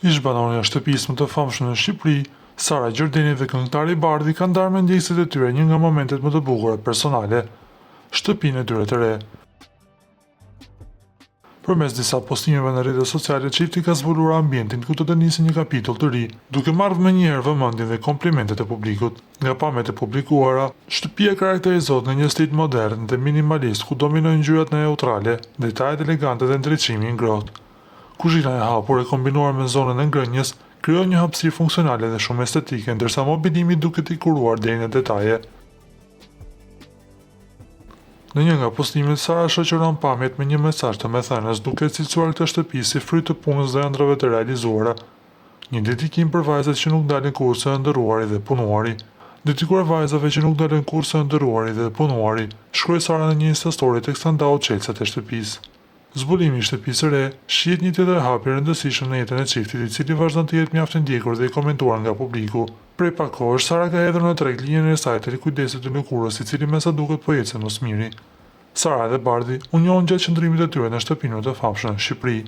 Ish banorja e shtëpisë më të famshme në Shqipëri, Sara Gjordeni dhe këngëtari Bardhi kanë ndarë me ndjekësit e tyre një nga momentet më të bukura personale, shtëpinë e tyre të re. Përmes disa postimeve në rrjetet sociale, çifti ka zbuluar ambientin ku do të nisë një kapitull të ri, duke marrë më njëherë vëmendjen dhe komplimentet e publikut. Nga pamjet e publikuara, shtëpia karakterizohet nga një stil modern dhe minimalist ku dominojnë ngjyrat neutrale, detajet elegante dhe ndriçimi i ngrohtë. Kuzhina e hapur e kombinuar me zonën e ngrënjes krijon një hapësirë funksionale dhe shumë estetike, ndërsa mobilimi duket i kuruar deri në detaje. Në një nga postimet, Sara shoqëron pamjet me një mesazh të methënës, duke cilësuar këtë shtëpi si fryt të punës dhe ëndrave të realizuara, një dedikim për vajzat që nuk dalin kurrë së ëndërruari dhe punuari. Dedikuar vajzave që nuk dalin kurrë së ëndërruari dhe punuari, shkroi Sara në një Instastory teksa ndau çelësat e shtëpisë. Zbulimi i shtëpisë së re shihet një tjetër hapje rëndësishme në jetën e çiftit, i cili vazhdon të jetë mjaft i ndjekur dhe i komentuar nga publiku. Prej pak kohësh, Sara ka hedhur në treg linjën e saj të rikujdesit të lëkurës, i cili me sa duket po ecën mos miri. Sara dhe Bardhi u njohën gjatë qëndrimit të tyre në shtëpinë të famshme në Shqipëri.